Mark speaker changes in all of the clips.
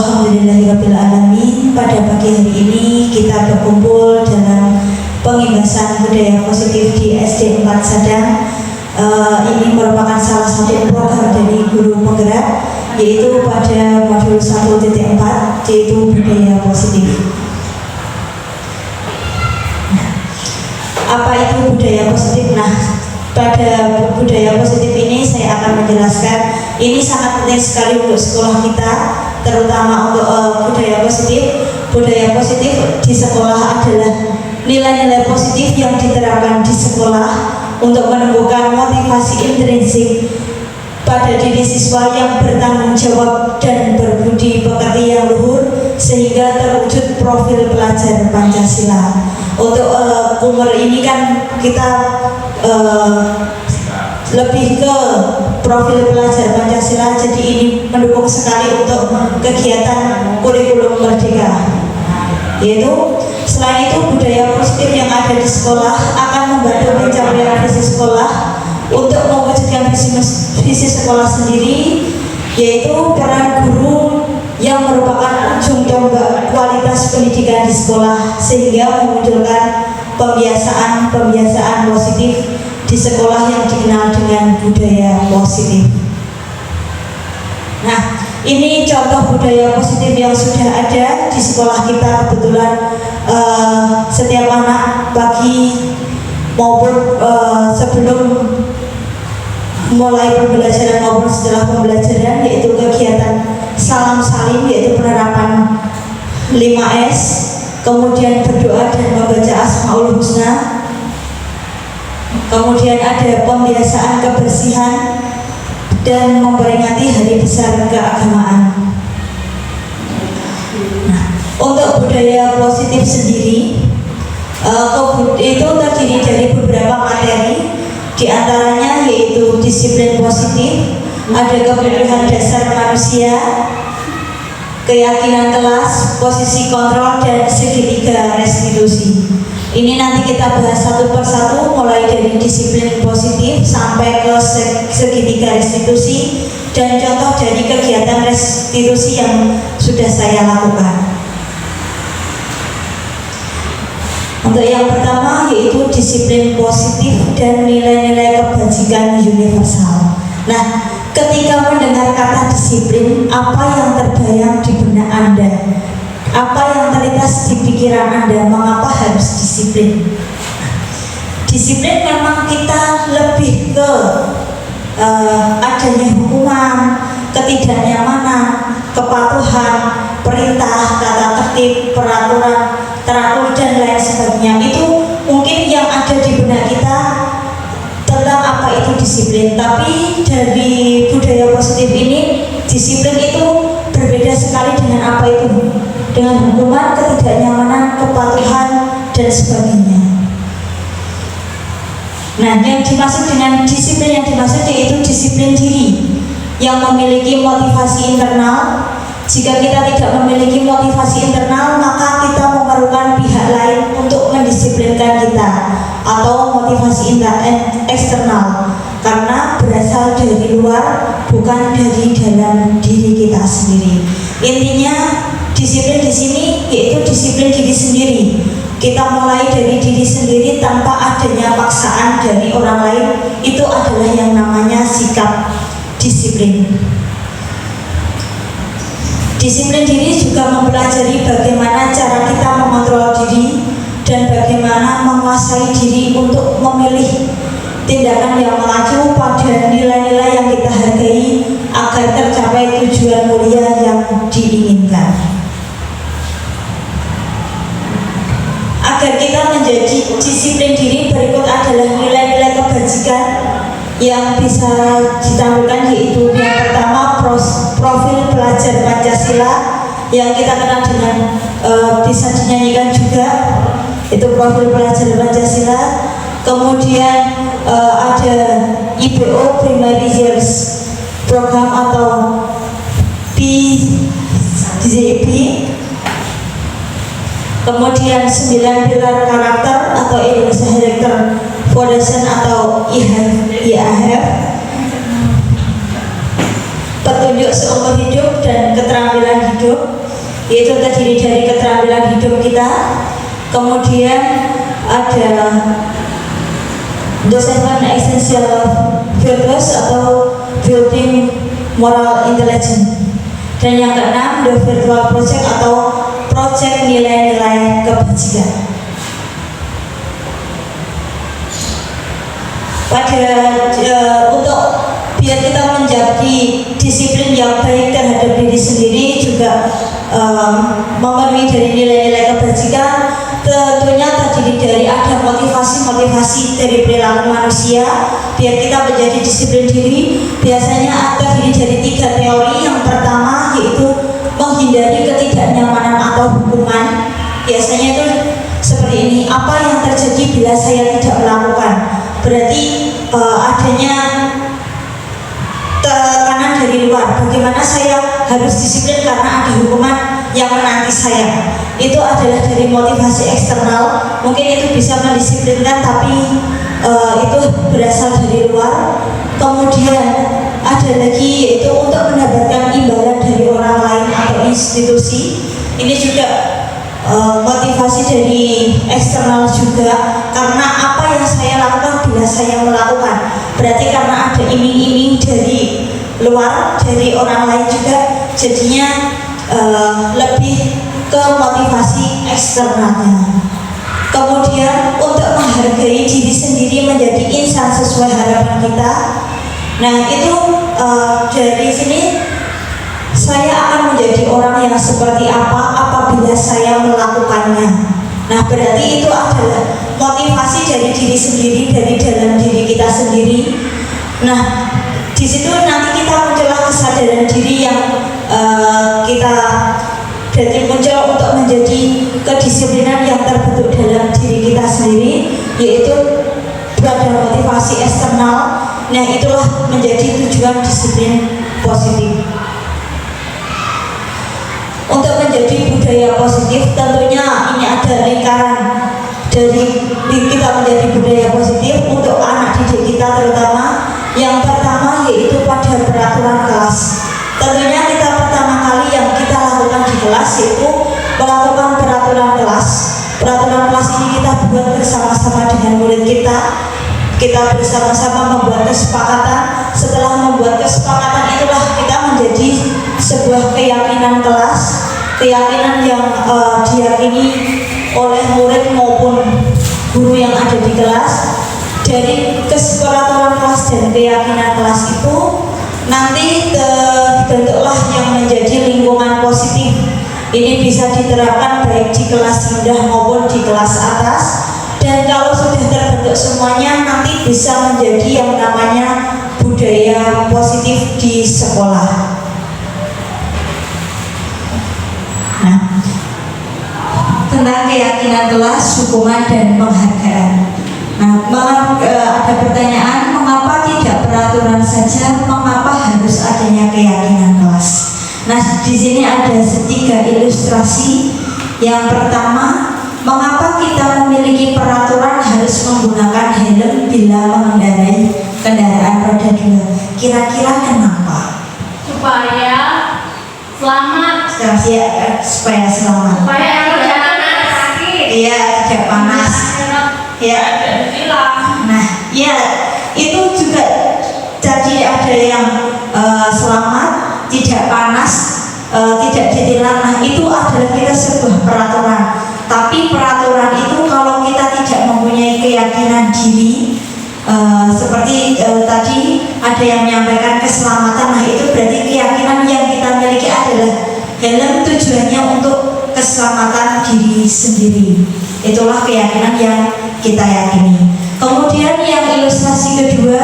Speaker 1: Alhamdulillahirrabbilalamin. Pada pagi hari ini kita berkumpul dalam pengibasan budaya positif di SD 4 Sadang. Ini merupakan salah satu program dari guru penggerak, yaitu pada modul 1.4, yaitu budaya positif. Apa itu budaya positif? Nah, pada budaya positif ini saya akan menjelaskan. Ini sangat penting sekali untuk sekolah kita, terutama untuk budaya positif. Budaya positif di sekolah adalah nilai-nilai positif yang diterapkan di sekolah untuk menumbuhkan motivasi intrinsik pada diri siswa yang bertanggung jawab dan berbudi pekerti yang luhur, sehingga terwujud profil pelajar Pancasila. Untuk umur ini kan kita lebih ke profil pelajar Pancasila, jadi ini mendukung sekali untuk kegiatan kurikulum merdeka. Yaitu selain itu, budaya positif yang ada di sekolah akan membantu pencapaian visi sekolah untuk mewujudkan visi sekolah sendiri, yaitu peran guru yang merupakan ujung tombak kualitas pendidikan di sekolah, sehingga memunculkan pembiasaan positif di sekolah yang dikenal dengan budaya positif. Nah, ini contoh budaya positif yang sudah ada di sekolah kita. Kebetulan setiap anak pagi maupun sebelum mulai pembelajaran maupun setelah pembelajaran, yaitu kegiatan salam salim, yaitu penerapan 5S, kemudian berdoa dan membaca Asmaul Husna, kemudian ada pembiasaan kebersihan dan memperingati hari besar keagamaan. Nah, untuk budaya positif sendiri itu terdiri dari beberapa materi, diantaranya yaitu disiplin positif, ada kebutuhan dasar manusia, keyakinan kelas, posisi kontrol, dan segitiga restitusi. Ini nanti kita bahas satu persatu, mulai dari disiplin positif sampai ke segitiga restitusi dan contoh dari kegiatan restitusi yang sudah saya lakukan. Untuk yang pertama yaitu disiplin positif dan nilai-nilai kebajikan universal. Nah, ketika mendengar kata disiplin, apa yang terbayang di benak Anda? Apa yang terlintas di pikiran Anda? Mengapa harus disiplin? Disiplin memang kita lebih ke adanya hukuman, ketidaknyamanan, kepatuhan, perintah, tata tertib, peraturan, teratur, dan lain sebagainya. Itu mungkin yang ada di benak kita tentang apa itu disiplin. Tapi dari budaya positif ini, disiplin itu berbeda sekali dengan apa itu, dengan hukuman, ketidaknyamanan, kepatuhan, dan sebagainya. Nah, yang dimaksud dengan disiplin yang dimaksud yaitu disiplin diri yang memiliki motivasi internal. Jika kita tidak memiliki motivasi internal, maka kita memerlukan pihak lain untuk mendisiplinkan kita, atau motivasi eksternal, karena berasal dari luar, bukan dari dalam diri kita sendiri. Intinya disiplin di sini yaitu disiplin diri sendiri. Kita mulai dari diri sendiri tanpa adanya paksaan dari orang lain. Itu adalah yang namanya sikap disiplin. Disiplin diri juga mempelajari bagaimana cara kita mengontrol diri dan bagaimana menguasai diri untuk memilih tindakan yang mengacu pada nilai-nilai yang kita hargai agar tercapai tujuan mulia yang diinginkan. Agar kita menjadi disiplin diri, berikut adalah nilai-nilai kebajikan yang bisa ditampilkan, yaitu yang pertama profil pelajar Pancasila yang kita kenal dengan bisa dinyanyikan juga, itu profil pelajar Pancasila. Kemudian ada IPO Primary Years Program atau PJP. Kemudian 9 pilar karakter atau Indonesia Character Foundation atau IAHF, petunjuk seumur hidup dan keterampilan hidup, yaitu terdiri dari keterampilan hidup kita. Kemudian ada the seven essential virtues atau building moral intelligence. Dan yang keenam, the virtual project atau project nilai-nilai kebajikan. Untuk biar kita menjadi disiplin yang baik terhadap diri sendiri, juga memenuhi dari nilai-nilai kebajikan, tentunya terdiri dari ada motivasi dari perilaku manusia biar kita menjadi disiplin diri. Biasanya terdiri dari 3 teori. Yang pertama yaitu menghindari ketidaknyamanan atau hukuman. Biasanya itu seperti ini: apa yang terjadi bila saya tidak melakukan? Berarti adanya tekanan dari luar. Bagaimana saya harus disiplin karena ada hukuman yang menanti saya. Itu adalah dari motivasi eksternal. Mungkin itu bisa mendisiplinkan, tapi itu berasal dari luar. Kemudian ada lagi yaitu untuk mendapatkan imbalan dari orang lain atau institusi. Ini juga motivasi dari eksternal juga, karena apa yang saya lakukan bila saya melakukan. Berarti karena ada iming-iming dari luar, dari orang lain juga, jadinya lebih ke motivasi eksternalnya. Kemudian untuk menghargai diri sendiri, menjadi insan sesuai harapan kita. Nah itu dari sini saya akan menjadi orang yang seperti apa apabila saya melakukannya. Nah berarti itu adalah motivasi dari diri sendiri, dari dalam diri kita sendiri. Nah di situ nanti kita muncullah kesadaran diri yang kita berarti muncul untuk menjadi kedisiplinan yang terbentuk dalam diri kita sendiri, yaitu pada motivasi eksternal. Nah itulah menjadi tujuan disiplin positif. Untuk menjadi budaya positif, tentunya ini ada lingkaran dari kita menjadi budaya positif untuk anak didik kita terutama. Yang pertama yaitu pada peraturan kelas. Tentunya kita pertama kali yang kita lakukan di kelas yaitu melakukan peraturan kelas. Peraturan kelas ini kita buat bersama-sama dengan murid kita. Kita bersama-sama membuat kesepakatan. Setelah membuat kesepakatan itulah kita menjadi sebuah keyakinan kelas, keyakinan yang diyakini oleh murid maupun guru yang ada di kelas. Dari kesepakatan kelas dan keyakinan kelas itu nanti terbentuklah yang menjadi lingkungan positif. Ini bisa diterapkan baik di kelas rendah maupun di kelas atas. Dan kalau sudah terbentuk semuanya, nanti bisa menjadi yang namanya budaya positif di sekolah. Nah, tentang keyakinan kelas, hukuman dan penghargaan. Nah, ada pertanyaan, mengapa tidak peraturan saja? Mengapa harus adanya keyakinan kelas? Nah, di sini ada 3 ilustrasi. Yang pertama, mengapa kita memiliki peraturan harus menggunakan helm bila mengendarai kendaraan roda 2? Kira-kira kenapa?
Speaker 2: Supaya selamat.
Speaker 1: Supaya selamat.
Speaker 2: Supaya yang perjalanan sakit.
Speaker 1: Iya, tidak panas. Ya. Nah, ya itu juga jadi ada yang selamat, tidak panas, tidak ditilang. Nah, itu adalah kita sebuah peraturan. Tapi peraturan itu kalau kita tidak mempunyai keyakinan diri, seperti tadi ada yang menyampaikan keselamatan. Nah itu berarti keyakinan yang kita miliki adalah helm tujuannya untuk keselamatan diri sendiri. Itulah keyakinan yang kita yakini. Kemudian yang ilustrasi kedua,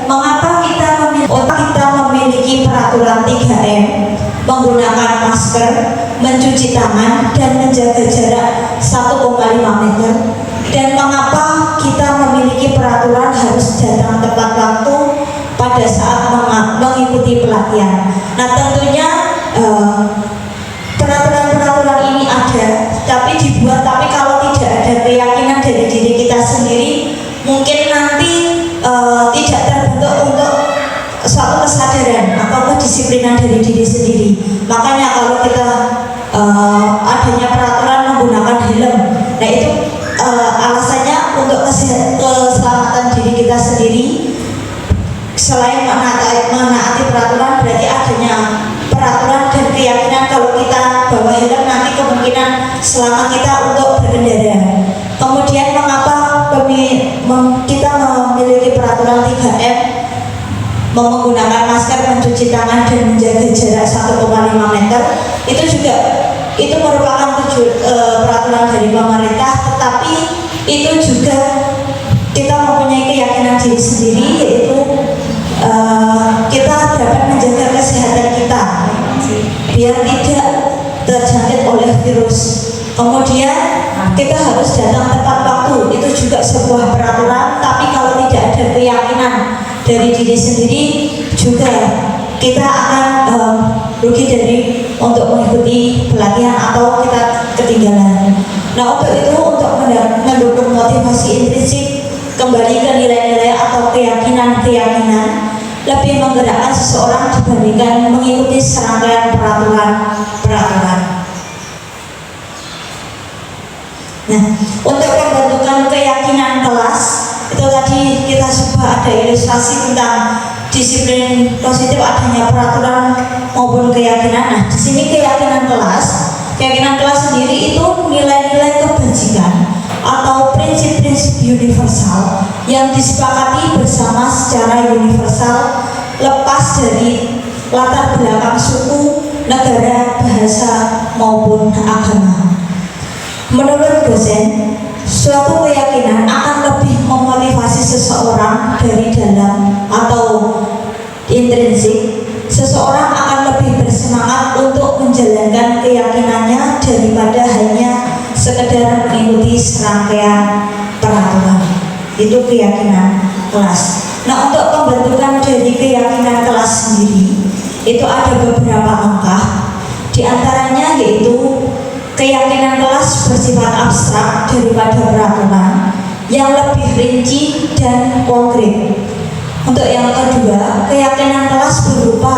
Speaker 1: mengapa kita memiliki peraturan 3M, menggunakan masker, mencuci tangan, dan menjaga jarak 1,5 meter. Dan mengapa kita memiliki peraturan harus datang tepat waktu pada saat mengikuti pelatihan. Nah tentunya peraturan-peraturan ini ada, tapi dibuat, tapi kalau tidak ada keyakinan dari diri kita sendiri, mungkin nanti tidak terbentuk untuk suatu kesadaran atau kedisiplinan dari diri sendiri. Makanya kalau kita adanya peraturan menggunakan helm. Nah itu alasannya untuk keselamatan diri kita sendiri. Selain menaati peraturan, berarti adanya peraturan dan keyakinan kalau kita bawa helm nanti kemungkinan selamat kita untuk berkendara. Kemudian mengapa kita memiliki peraturan 3M, menggunakan masker, mencuci tangan, dan menjaga jarak 1,5 meter, itu merupakan peraturan dari pemerintah, tetapi itu juga kita mempunyai keyakinan diri sendiri, yaitu kita dapat menjaga kesehatan kita biar tidak terjangkit oleh virus. Kemudian kita harus datang tepat waktu, itu juga sebuah peraturan, tapi kalau tidak ada keyakinan dari diri sendiri juga kita akan rugi dari untuk mengikuti pelatihan atau kita ketinggalan. Nah untuk itu, untuk mendukung motivasi intrinsik kembali ke nilai-nilai atau keyakinan-keyakinan, lebih menggerakkan seseorang dibandingkan mengikuti serangkaian peraturan. Nah, untuk pembentukan keyakinan kelas, itu tadi kita coba ada ilustrasi tentang disiplin positif, adanya peraturan maupun keyakinan. Nah, di sini keyakinan kelas sendiri itu nilai-nilai kebajikan atau prinsip-prinsip universal yang disepakati bersama secara universal, lepas dari latar belakang suku, negara, bahasa maupun agama. Menurut dosen, suatu keyakinan akan lebih memotivasi seseorang dari dalam atau intrinsik. Seseorang akan lebih bersemangat untuk menjalankan keyakinannya daripada hanya sekedar mengikuti serangkaian peraturan. Itu keyakinan kelas. Nah, untuk pembentukan dari keyakinan kelas sendiri itu ada beberapa langkah. Di antaranya yaitu keyakinan kelas bersifat abstrak daripada peraturan yang lebih rinci dan konkret. Untuk yang kedua, keyakinan kelas berupa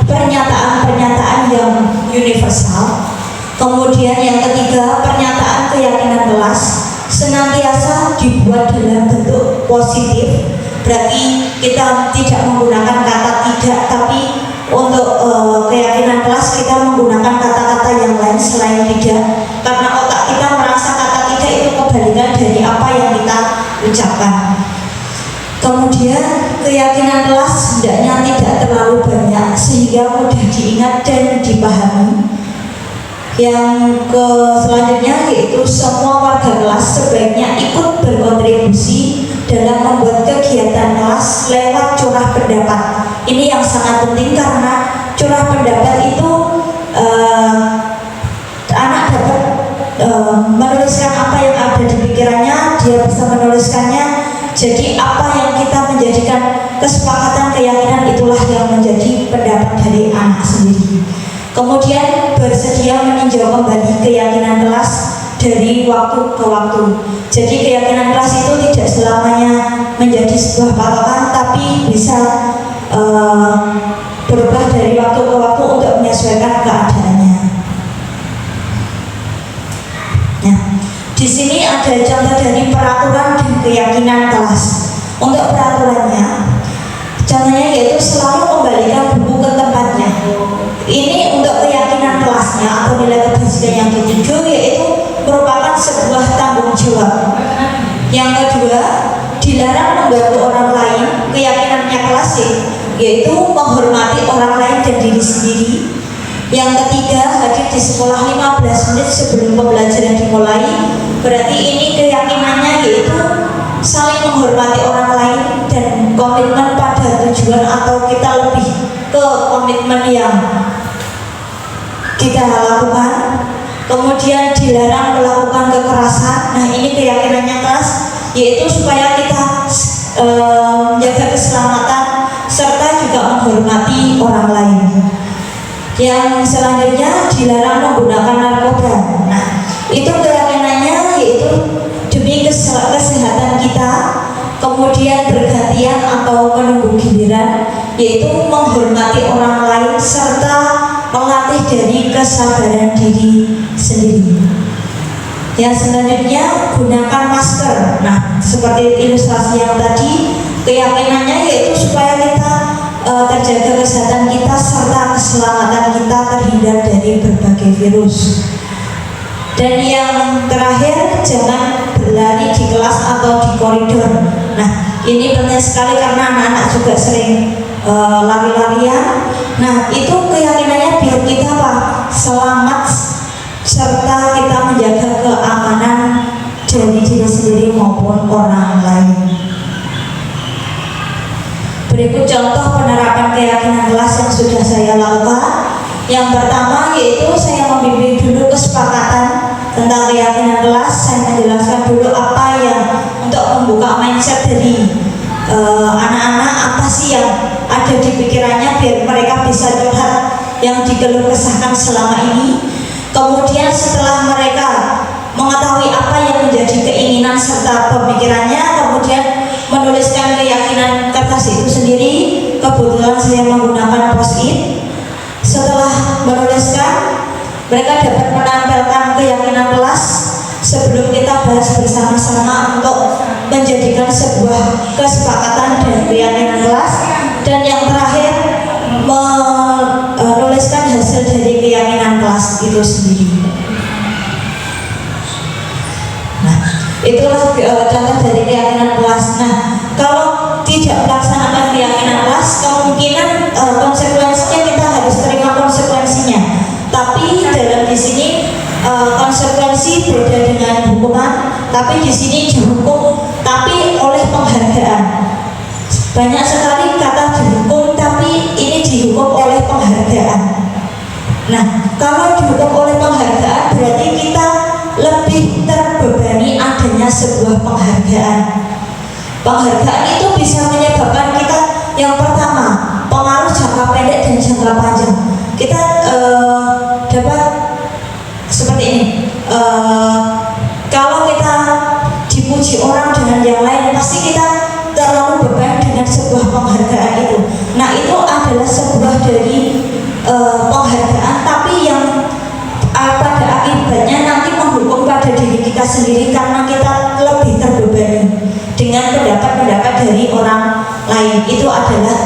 Speaker 1: pernyataan-pernyataan yang universal. Kemudian yang ketiga, pernyataan keyakinan kelas senantiasa dibuat dalam bentuk positif. Berarti kita tidak menggunakan kata tidak, tapi untuk keyakinan kelas kita menggunakan kata-kata yang lain selain tidak, karena otak kita merasa kata tidak itu kebalikan dari apa yang kita ucapkan. Kemudian keyakinan kelas hendaknya tidak terlalu banyak sehingga mudah diingat dan dipahami. Yang selanjutnya yaitu semua warga kelas sebaiknya ikut berkontribusi dalam membuat kegiatan kelas lewat curah pendapat. Ini yang sangat penting karena curah pendapat itu anak dapat menuliskan apa yang ada di pikirannya, dia bisa menuliskannya. Jadi apa yang kita menjadikan kesepakatan keyakinan itulah yang menjadi pendapat dari anak sendiri. Kemudian bersedia meninjau kembali keyakinan kelas dari waktu ke waktu. Jadi keyakinan kelas itu tidak selamanya menjadi sebuah patokan, tapi bisa berubah dari waktu ke waktu untuk menyesuaikan keadaannya. Nah, di sini ada contoh dari peraturan dan keyakinan kelas. Untuk peraturannya, contohnya yaitu selalu kembalikan buku ke tempatnya. Ini untuk keyakinan kelasnya atau nilai kebajikan yang ketujuh, yaitu merupakan sebuah tanggung jawab. Yang kedua, dilarang mengganggu orang lain. Keyakinannya klasik, yaitu menghormati orang lain dan diri sendiri. Yang ketiga, hadir di sekolah 15 menit sebelum pembelajaran dimulai. Berarti ini keyakinannya yaitu saling menghormati orang lain dan komitmen pada tujuan, atau kita lebih ke komitmen yang kita lakukan. Kemudian dilarang melakukan kekerasan. Nah, ini keyakinannya kelas, yaitu supaya kita menjaga keselamatan serta juga menghormati orang lain. Yang selanjutnya, dilarang menggunakan narkoba. Nah, itu keyakinannya yaitu demi kesehatan kita. Kemudian bergantian atau menunggu giliran, yaitu menghormati orang lain serta melatih dari kesabaran diri sendiri. Yang selanjutnya, gunakan masker. Nah, seperti ilustrasi yang tadi, keyakinannya yaitu supaya kita terjaga kesehatan kita serta keselamatan kita terhindar dari berbagai virus. Dan yang terakhir, jangan berlari di kelas atau di koridor. Nah, ini penting sekali karena anak-anak juga sering lari-larian. Nah, itu keyakinannya biar kita apa? Selamat serta kita menjaga keamanan dari diri sendiri maupun orang lain. Berikut contoh penerapan keyakinan kelas yang sudah saya lakukan. Yang pertama yaitu saya membimbing dulu kesepakatan tentang keyakinan kelas. Saya menjelaskan dulu apa yang untuk membuka mindset dari anak-anak, apa sih yang ada di pikirannya biar mereka bisa curhat yang dikeluh kesahkan selama ini. Kemudian setelah mereka mengetahui apa yang menjadi keinginan serta pemikirannya, kemudian menuliskan keyakinan kertas itu sendiri. Kebetulan saya menggunakan post-it. Setelah menuliskan, mereka dapat menampilkan keyakinan kelas sebelum kita bahas bersama-sama untuk menjadikan sebuah kesepakatan dan keyakinan kelas. Dan yang terakhir, menuliskan hasil dari keyakinan kelas itu sendiri. Nah, itulah contoh dari keyakinan kelas. Nah, kalau tidak melaksanakan keyakinan kelas, kemungkinan konsekuensinya kita harus terima konsekuensinya. Tapi dalam di sini konsekuensi beda dengan hukuman. Tapi di sini dihukum, tapi oleh penghargaan. Banyak sekali kata dihukum, tapi ini dihukum oleh penghargaan. Nah, kalau dihukum oleh penghargaan berarti kita lebih terbebani adanya sebuah penghargaan. Penghargaan itu bisa menyebabkan kita, yang pertama, pengaruh jangka pendek dan jangka panjang. Kita dapat seperti ini. Kalau kita dipuji orang dengan yang lain, pasti kita terlalu beban dengan sebuah penghargaan itu. Nah, itu adalah sebuah dari penghargaan, tapi yang pada akibatnya nanti menghukum pada diri kita sendiri karena kita lebih terbebani dengan pendapat-pendapat dari orang lain. Itu adalah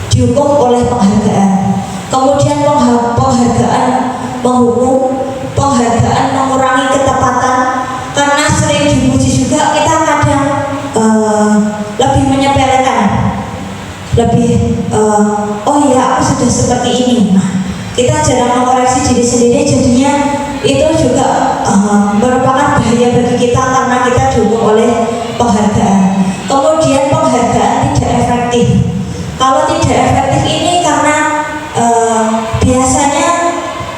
Speaker 1: dihukum oleh penghargaan. Kemudian penghargaan menghukum, penghargaan mengurangi ketepatan. Karena sering dipuji juga, kita kadang lebih menyepelekan, lebih oh ya aku sudah seperti ini. Nah, kita jarang mengoreksi diri sendiri, jadinya itu juga merupakan bahaya bagi kita karena kita dihukum oleh penghargaan. Kemudian penghargaan tidak efektif. Kalau tidak efektif ini karena biasanya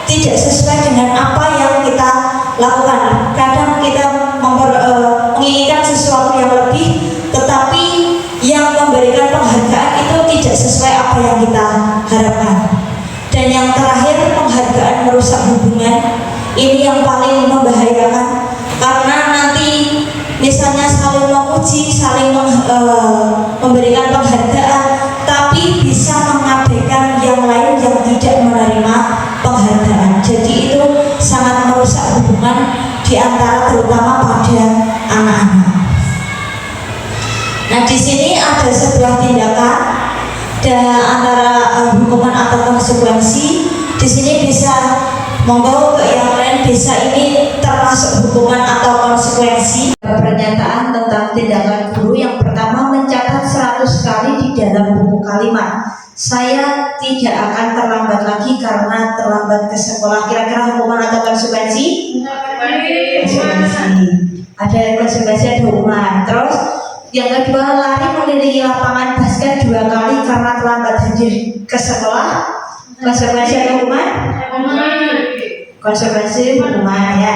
Speaker 1: tidak sesuai dengan apa yang kita lakukan. Kadang kita menginginkan sesuatu yang lebih, tetapi yang memberikan penghargaan itu tidak sesuai apa yang kita harapkan. Dan yang terakhir, penghargaan merusak hubungan. Ini yang paling membahayakan karena nanti misalnya saling memuji, saling memberikan penghargaan, tapi bisa mengabaikan yang lain yang tidak menerima penghargaan. Jadi itu sangat merusak hubungan di antara terutama pada anak-anak. Nah, di sini ada sebuah tindakan antara hukuman atau konsekuensi. Di sini bisa monggo ke yang lain, bisa ini termasuk hukuman atau konsekuensi. Pernyataan tentang tindakan guru yang pertama, mencatat 100 kali di dalam buku kalimat. Saya tidak akan terlambat lagi karena terlambat ke sekolah. Kira-kira hukuman atau konsekuensi? Konsekuensi. Ada konsekuensi, ada hukuman. Terus yang kedua, lari mengelilingi lapangan basket 2 kali karena terlambat hadir ke sekolah. Konsekuensi atau hukuman? Konsekuensi hukuman ya.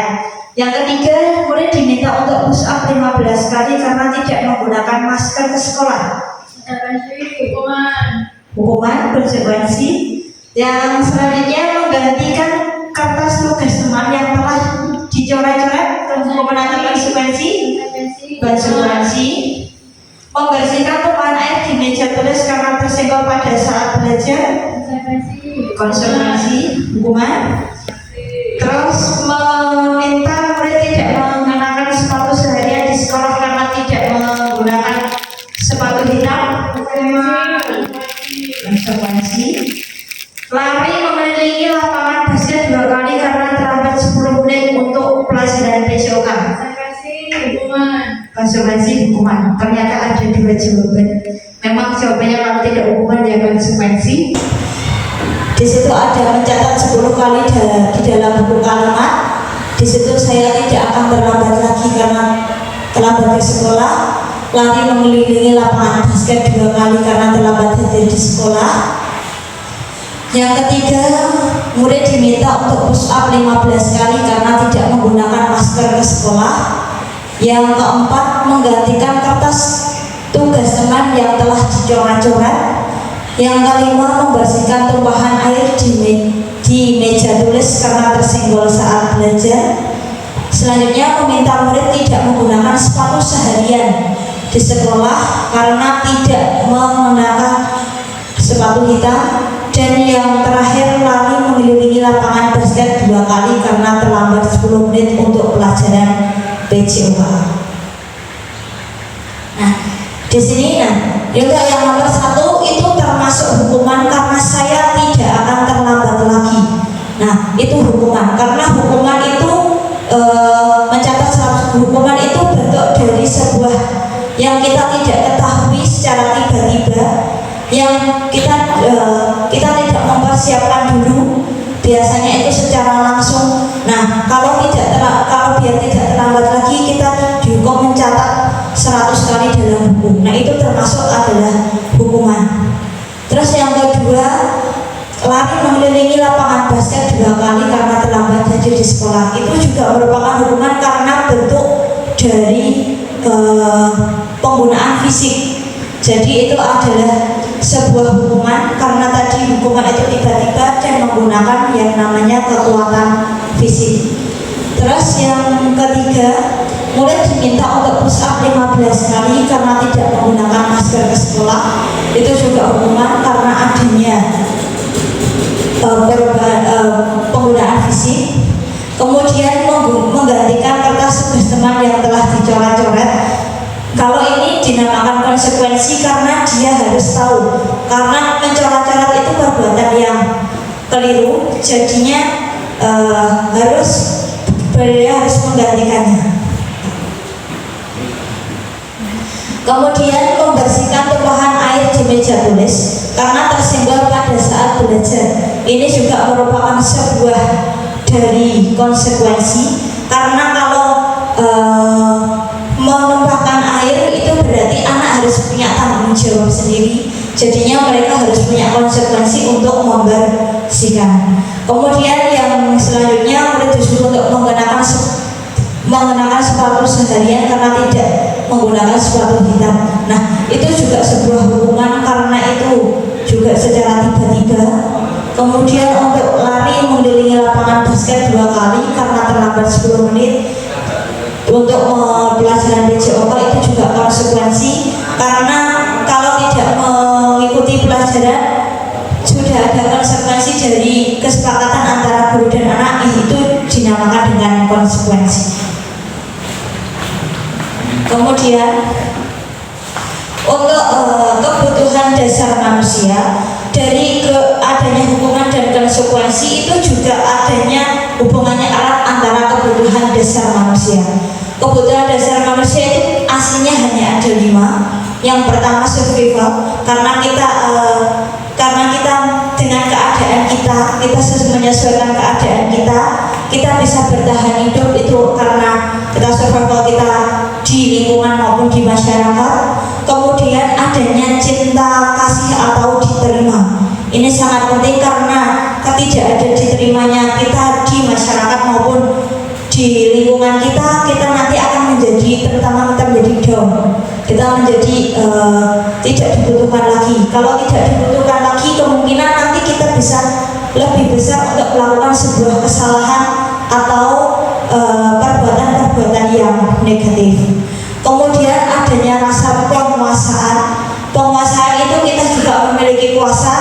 Speaker 1: Yang ketiga, murid diminta untuk push up 15 kali karena tidak menggunakan masker ke sekolah. Hukuman, konsekuensi. Yang selanjutnya, menggantikan kertas tugas teman yang telah dicoret-coret. Hukuman atau konsekuensi? Konsekuensi. Membersihkan tumpahan air di meja tulis karena tersenggol pada saat belajar. Konsekuensi. hukuman. Terus meminta murid tidak mengenakan sepatu seharian di sekolah karena tidak menggunakan sepatu hitam, konsekuensi. Lari mengelilingi lapangan basket 2 kali karena terlambat 10 menit untuk pelajaran PCOK, konsekuensi hukuman. Ternyata ada 2 jawaban. Memang jawabannya kalau tidak hukuman ya konsekuensi. Di situ ada mencatat 10 kali di dalam buku kalimat. Di situ saya tidak akan terlambat lagi karena terlambat ke sekolah. Lari mengelilingi lapangan basket 2 kali karena terlambat hadir di sekolah. Yang ketiga, murid diminta untuk push up 15 kali karena tidak menggunakan masker ke sekolah. Yang keempat, menggantikan kertas tugas teman yang telah dicoret-coret. Yang kelima, membersihkan tumpahan air di meja tulis karena tersenggol saat belajar. Selanjutnya, meminta murid tidak menggunakan sepatu seharian di sekolah karena tidak mengenakan sepatu hitam. Dan yang terakhir, lari mengelilingi lapangan basket 2 kali karena terlambat 10 menit untuk pelajaran PCOK. Nah, di sini juga yang nomor 1 itu termasuk hukuman karena saya tidak akan terlambat lagi. Nah, itu hukuman karena hukuman itu mencatat 100 hukuman itu bentuk dari sebuah yang kita tidak ketahui secara tiba-tiba, yang kita tidak mempersiapkan dulu, biasanya itu secara langsung. Nah, kalau biar tidak terlambat lagi, kita dihukum mencatat 100 kali dalam buku. Nah, itu termasuk adalah hukuman. Terus yang kedua, lari mengelilingi lapangan basket 2 kali karena terlambat hadir di sekolah. Itu juga merupakan hukuman karena bentuk dari penggunaan fisik. Jadi itu adalah sebuah hukuman karena tadi hukuman itu tiba-tiba dan menggunakan yang namanya kekuatan fisik. Terus yang ketiga, murid diminta untuk push up 15 kali karena tidak menggunakan masker ke sekolah. Itu juga hukuman karena adanya penggunaan fisik. Kemudian menggantikan kertas tugas teman yang telah dicoret-coret. Kalau ini dinamakan konsekuensi karena dia harus tahu, karena mencoret-coret itu perbuatan yang keliru, jadinya beliau harus menggantikannya. Kemudian membersihkan tumpahan air di meja tulis karena tersenggol pada saat belajar. Ini juga merupakan sebuah dari konsekuensi karena kalau menumpahkan air itu berarti anak harus punya tanggung jawab sendiri, jadinya mereka harus punya konsekuensi untuk membersihkan. Kemudian yang selanjutnya, murid disuruh untuk mengenakan sepatu seharian karena tidak menggunakan sepatu hitam. Nah, itu juga sebuah hukuman karena itu juga secara tiba-tiba. Kemudian untuk lari mengelilingi lapangan basket 2 kali karena terlambat 10 menit untuk pelajaran PCOK, itu juga konsekuensi karena kalau tidak mengikuti pelajaran sudah ada konsekuensi dari kesepakatan antara guru dan anak, itu dinamakan dengan konsekuensi. Kemudian untuk kebutuhan dasar manusia, dari adanya hukuman dan konsekuensi itu juga adanya hubungannya erat antara kebutuhan dasar manusia. Kebutuhan dasar manusia itu aslinya hanya ada 5. Yang pertama survival, karena kita dengan keadaan kita menyesuaikan keadaan kita bisa bertahan hidup itu karena kita survival kita di lingkungan maupun di masyarakat. Kemudian adanya cinta kasih atau diterima, ini sangat penting karena tidak ada diterimanya kita di masyarakat maupun di lingkungan kita nanti akan menjadi, terutama kita menjadi down, kita menjadi tidak dibutuhkan lagi. Kalau tidak dibutuhkan lagi, kemungkinan nanti kita bisa lebih besar untuk melakukan sebuah kesalahan atau perbuatan-perbuatan yang negatif. Kemudian adanya rasa penguasaan. Penguasaan itu kita juga memiliki kuasa,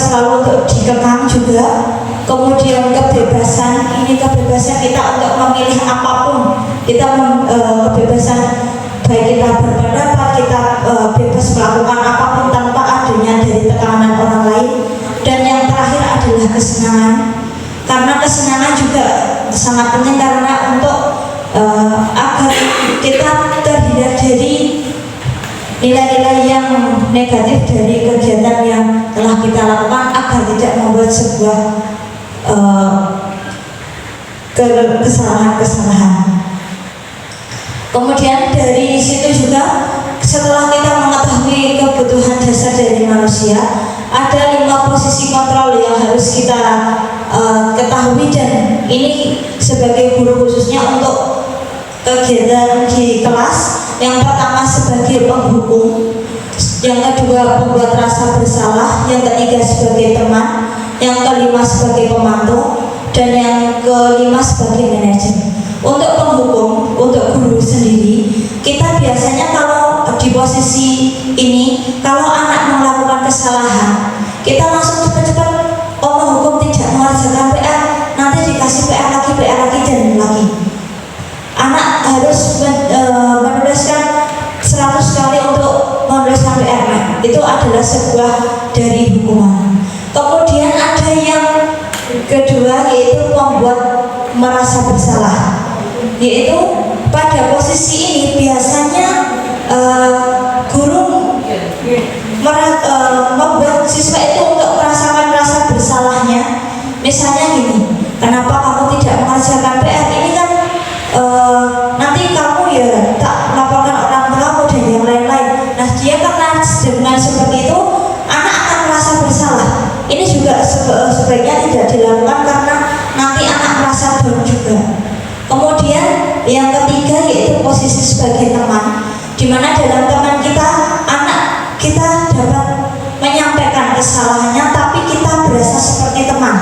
Speaker 1: selalu untuk dikekang juga. Kemudian kebebasan, ini kebebasan kita untuk memilih apapun. Kita kebebasan baik kita berpendapat, kita bebas melakukan apapun tanpa adanya dari tekanan orang lain. Dan yang terakhir adalah kesenangan, karena kesenangan juga sangat penting karena untuk agar kita terhindar dari nilai-nilai yang negatif dari kegiatan yang telah kita lakukan, agar tidak membuat sebuah kesalahan-kesalahan. Kemudian dari situ juga, setelah kita mengetahui kebutuhan dasar dari manusia, ada 5 posisi kontrol yang harus kita ketahui, dan ini sebagai guru khususnya untuk kegiatan di kelas. Yang pertama sebagai penghukum, yang kedua pembuat rasa bersalah, yang ketiga sebagai teman, yang kelima sebagai pemantau, dan yang kelima sebagai manajer. Untuk penghukum, untuk guru sendiri, kita biasanya kalau di posisi ini, kalau anak melakukan kesalahan, kita langsung cepat-cepat menghukum, tidak mengerjakan PR, nanti dikasih PR lagi dan lagi. Anak harus menuliskan 100 kali untuk menuliskan PR. Itu adalah sebuah dari hukuman. Kemudian ada yang kedua, yaitu membuat merasa bersalah, yaitu pada posisi ini biasanya guru membuat siswa itu untuk merasakan rasa bersalahnya. Misalnya gini, kenapa kamu tidak mengerjakan PR ini, kan nanti kamu ya tak laporkan orang tuamu dan yang lain-lain. Nah, dia karena dengan seperti itu anak akan merasa bersalah. Ini juga sebaiknya tidak dilakukan karena nanti anak merasa down juga. Kemudian yang ketiga yaitu posisi sebagai teman, di mana dalam teman kita, anak kita dapat menyampaikan kesalahannya, tapi kita berasa seperti teman.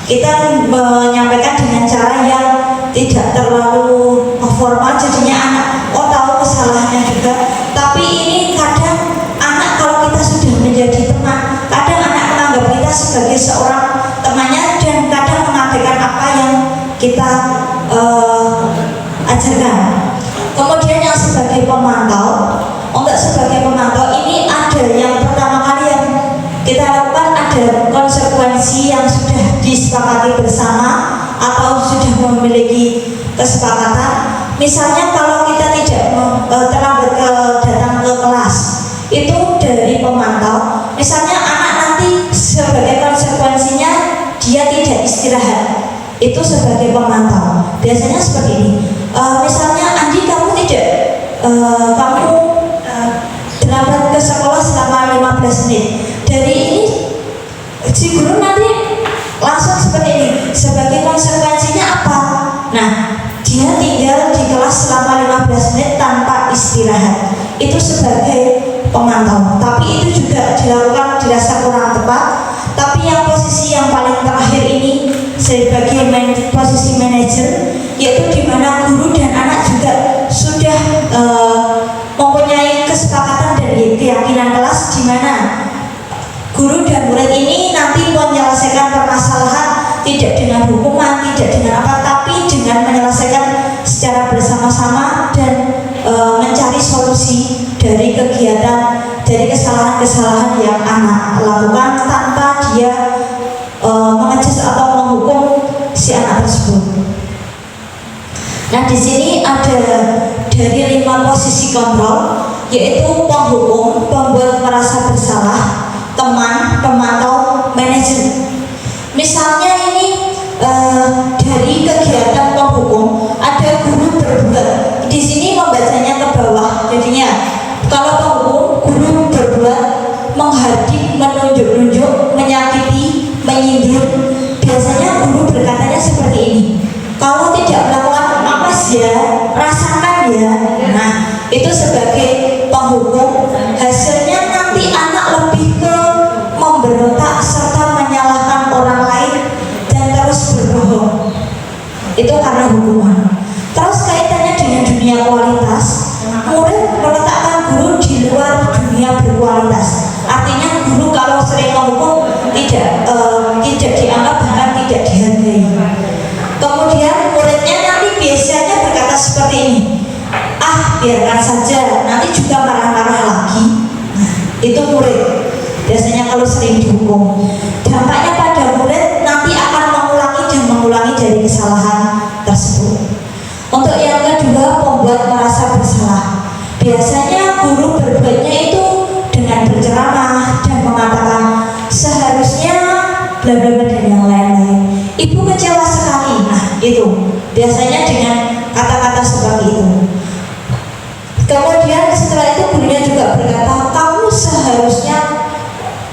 Speaker 1: Kita menyampaikan dengan cara yang tidak terlalu formal, jadinya anak tahu kesalahannya juga. Tapi ini kadang anak, kalau kita sudah menjadi teman, kadang anak menganggap kita sebagai seorang temannya dan kadang mengabaikan apa yang kita ajarkan. Kemudian yang sebagai pemantau, untuk sebagai pemantau ini ada yang pertama kali yang kita lakukan, ada konsekuensi yang sudah disepakati bersama atau sudah memiliki kesepakatan. Misalnya kalau kita tidak terlambat datang ke kelas, itu dari pemantau. Misalnya anak nanti sebagai konsekuensinya dia tidak istirahat, itu sebagai pemantau. Biasanya seperti ini. Misalnya Andi, kamu tidak terlambat ke sekolah selama 15 menit. Dari ini si guru nanti langsung seperti ini. Sebagai konsekuensinya apa? Nah, dia tinggal di kelas selama 15 menit tanpa istirahat. Itu sebagai pemantau. Tapi itu juga dilakukan dirasa kurang tepat. Tapi yang posisi yang paling terakhir ini sebagai posisi manajer, yaitu di mana guru dan anak juga sudah mempunyai kesepakatan dan keyakinan kelas, di mana guru dan murid ini nanti menyelesaikan permasalahan tidak dengan hukuman, tidak dengan apa, tapi dengan menyelesaikan secara bersama-sama dan mencari solusi dari kegiatan, dari kesalahan-kesalahan yang anak lakukan tanpa dia mengejas atau menghukum si anak tersebut. Nah, di sini ada dari 5 posisi kontrol, yaitu penghukum, pembuat merasa bersalah, teman, pemantau, manajer. Misalnya ini dari kegiatan penghukum, ada guru berbuat. Di sini membacanya ke bawah. Jadinya kalau penghukum, guru berbuat menghardik, menunjuk-nunjuk, menyakiti, menyindir. Biasanya guru berkatanya seperti ini. Kalau tidak melakukan awas ya, rasakan ya. Nah, itu sebagai penghukum. Hasilnya nanti anak lebih ke memberontak serta menyalahkan orang lain dan terus berbohong. Itu karena hukuman. Terus kaitannya dengan dunia kualitas, murid meletakkan guru di luar dunia berkualitas. Artinya guru kalau sering menghukum tidak kalau sering dihukum. Dampaknya pada murid nanti akan mengulangi dan mengulangi dari kesalahan tersebut. Untuk yang kedua, membuat merasa bersalah. Biasanya guru berbuatnya itu dengan berceramah dan mengatakan seharusnya bla bla bla dan yang lain-lain. Ibu kecewa sekali. Nah, itu biasanya dengan kata-kata seperti itu. Kemudian setelah itu gurunya juga berkata, kamu seharusnya,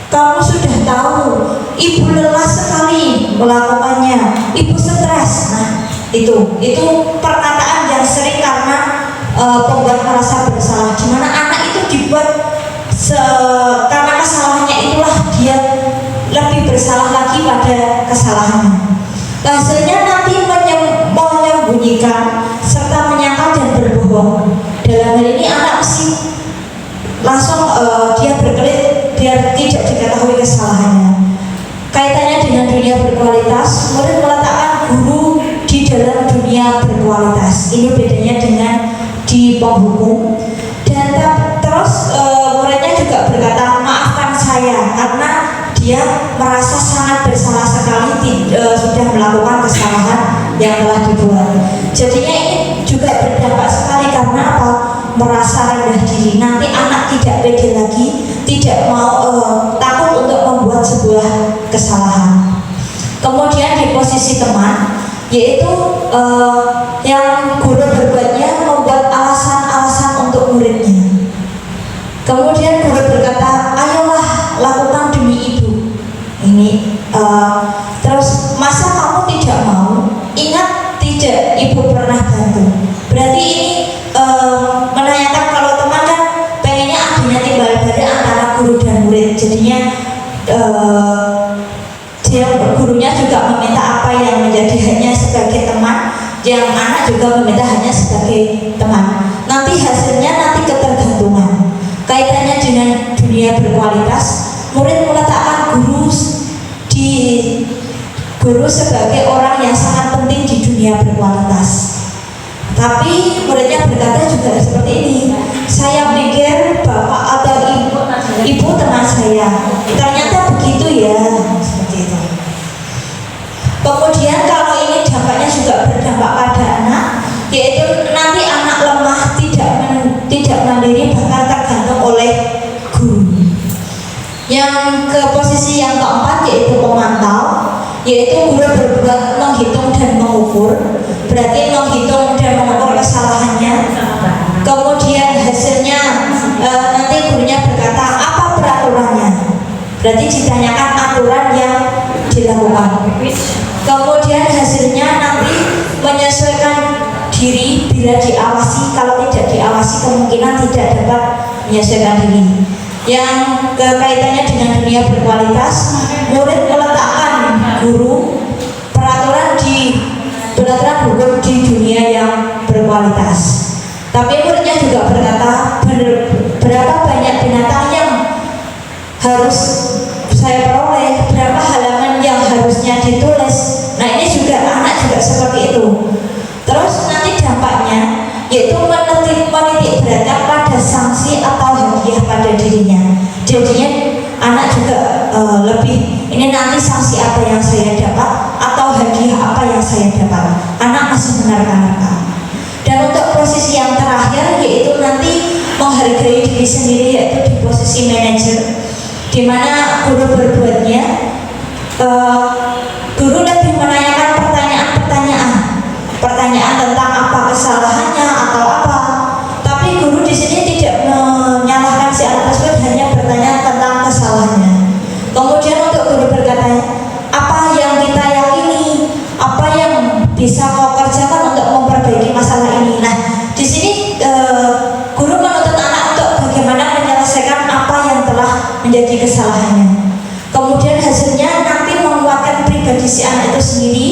Speaker 1: kamu sudah tahu ibu lelah sekali melakukannya, ibu stres. Nah, itu perkataan yang sering karena pembuat merasa bersalah, di mana anak itu dibuat karena kesalahannya itulah dia lebih bersalah lagi pada kesalahannya. Hasilnya nanti menyembunyikan serta menyangkal dan berbohong. Dalam hal ini anak mesti langsung dia berkelit biar tidak diketahui kesalahannya. Kaitannya dengan dunia berkualitas, murid meletakkan guru di dalam dunia berkualitas. Ini bedanya dengan di penghukum. Dan terus muridnya juga berkata, maafkan saya karena dia merasa sangat bersalah sekali sudah melakukan kesalahan yang telah dibuat. Jadinya ini juga berdampak sekali karena apa? Merasa rendah diri. Nanti anak tidak pede lagi, tidak mau takut untuk membuat sebuah kesalahan. Kemudian di posisi teman, yaitu yang guru berbuatnya membuat alasan-alasan untuk muridnya. Kemudian guru berkata, ayolah lakukan demi ibu. Ini terus masa kamu tidak mau? Ingat tidak ibu pernah bantu. Berarti ini menanyakan kalau teman kan pengennya adanya timbal balik antara guru dan murid. Jadinya gurunya juga meminta apa yang menjadi haknya sebagai teman, yang anak juga meminta haknya sebagai teman. Nanti hasilnya nanti ketergantungan. Kaitannya dengan dunia berkualitas, murid meletakkan guru sebagai orang yang sangat penting di dunia berkualitas. Tapi muridnya berkata juga seperti ini, saya pikir bapak atau ibu teman saya, ternyata begitu ya, seperti itu. Kemudian kalau ini dampaknya juga berdampak pada anak, yaitu nanti anak lemah, tidak mandiri, bahkan tergantung oleh guru. Yang ke posisi yang keempat yaitu pemantau, yaitu guru berbuat menghitung dan mengukur. Berarti menghitung dan mengukur kesalahannya. Kemudian hasilnya nanti gurunya berkata apa peraturannya. Berarti ditanyakan aturan yang dilakukan. Kemudian hasilnya nanti menyesuaikan diri bila diawasi. Kalau tidak diawasi kemungkinan tidak dapat menyesuaikan diri. Yang kaitannya dengan dunia berkualitas, murid meletakkan guru peraturan hukum di dunia yang berkualitas. Tapi muridnya juga berkata, berapa banyak binatang yang harus saya peroleh, berapa halaman yang harusnya ditulis. Nah ini juga anak juga seperti itu. Terus nanti dampaknya yaitu menitik beratkan pada sanksi atau hadiah pada dirinya. Jadinya anak juga lebih, ini nanti sanksi apa yang saya dapat atau hadiah apa yang saya dapat. Anak masih menerka-nerka. Dan untuk posisi yang terakhir yaitu nanti menghargai diri sendiri, yaitu di posisi manajer, di mana guru berbuatnya guru lebih menanyakan pertanyaan tentang apa kesalahannya atau apa. Tapi guru di sini tidak menyalahkan si anak tersebut, hanya bertanya tentang kesalahannya. Kemudian untuk guru berkata, apa yang kita yakini, apa yang bisa kau kerjakan untuk memperbaiki masalah ini. Nah, di sini guru menuntut anak untuk bagaimana menyelesaikan apa yang telah menjadi kesalahannya. Kemudian hasilnya nanti menguatkan pribadi si anak itu sendiri.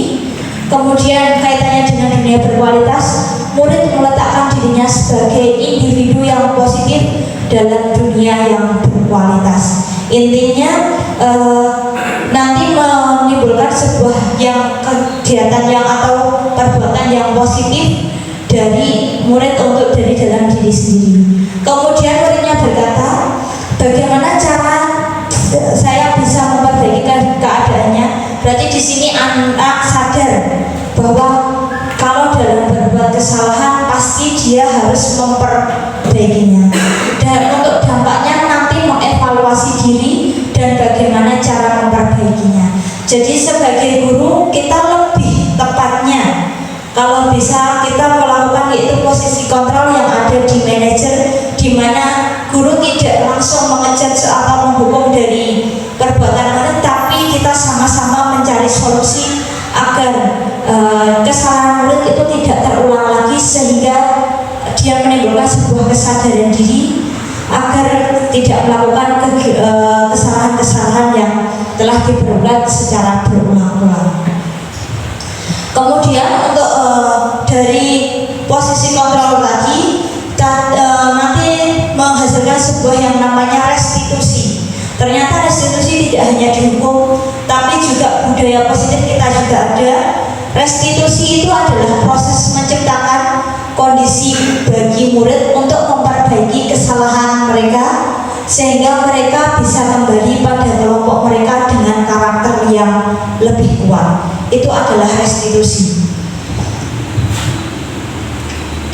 Speaker 1: Kemudian kaitannya dengan dunia berkualitas, murid meletakkan dirinya sebagai individu yang positif dalam dunia yang berkualitas. Intinya nanti menimbulkan sebuah kegiatan yang atau perbuatan yang positif dari murid untuk dari dalam diri sendiri. Kemudian muridnya berkata, bagaimana cara saya bisa memperbaiki keadaannya. Berarti di sini anak sadar bahwa kalau dalam berbuat kesalahan pasti dia harus memperbaikinya. Dan untuk dampaknya nanti mengevaluasi diri dan bagaimana cara memperbaikinya. Jadi sebagai guru kita lebih tepatnya kalau bisa kita melakukan yaitu posisi kontrol yang ada di manajer, di mana guru tidak langsung mengejudge atau menghukum dari perbuatan murid, tapi kita sama-sama mencari solusi agar kesalahan murid itu tidak terulang lagi, sehingga dia menimbulkan sebuah kesadaran diri agar tidak melakukan kesalahan-kesalahan yang telah diperbuat secara berulang-ulang. Kemudian untuk dari posisi kontrol lagi nanti menghasilkan sebuah yang namanya restitusi. Ternyata restitusi tidak hanya dihukum, tapi juga budaya positif kita juga ada. Restitusi itu adalah proses menciptakan kondisi bagi murid untuk memperbaiki kesalahan mereka, sehingga mereka bisa kembali pada kelompok mereka dengan karakter yang lebih kuat. Itu adalah restitusi.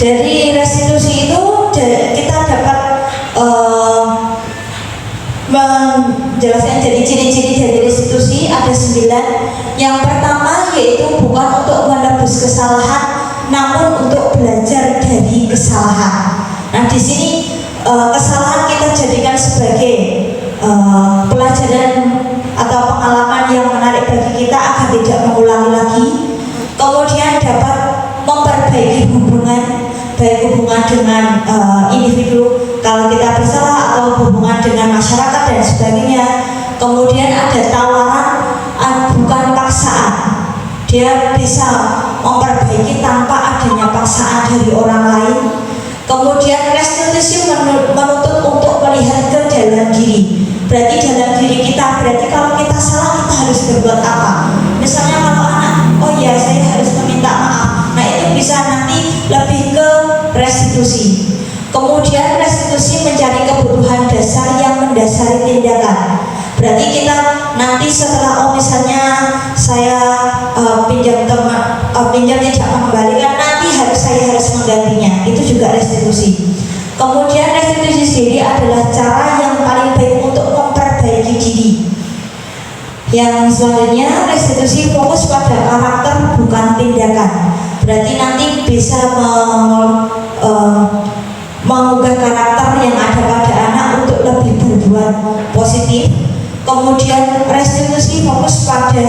Speaker 1: Dari restitusi itu kita dapat menjelaskan jadi ciri-ciri dari restitusi ada 9. Yang pertama yaitu bukan untuk menebus kesalahan, namun untuk belajar dari kesalahan. Nah, di sini kesalahan kita jadikan sebagai pelajaran atau pengalaman yang menarik bagi kita agar tidak mengulangi lagi. Kemudian dapat memperbaiki hubungan, baik hubungan dengan individu kalau kita bersalah atau hubungan dengan masyarakat dan sebagainya. Kemudian ada tawaran, bukan paksaan. Dia bisa memperbaiki tanpa adanya paksaan dari orang lain. Kemudian restitusi menuntut untuk melihat ke dalam diri. Berarti dalam diri kita, berarti kalau kita salah kita harus berbuat apa? Misalnya kalau anak, oh ya saya harus meminta maaf. Nah itu bisa nanti lebih ke restitusi. Kemudian restitusi mencari kebutuhan dasar yang mendasari tindakan. Berarti kita nanti setelah misalnya saya pinjam tidak mengembalikan, nanti saya harus menggantinya. Itu juga restitusi. Kemudian restitusi sendiri adalah cara yang paling baik untuk memperbaiki diri. Yang selanjutnya restitusi fokus pada karakter bukan tindakan. Berarti nanti bisa mengubah karakter yang ada pada anak untuk lebih berbuat positif. Kemudian restitusi fokus pada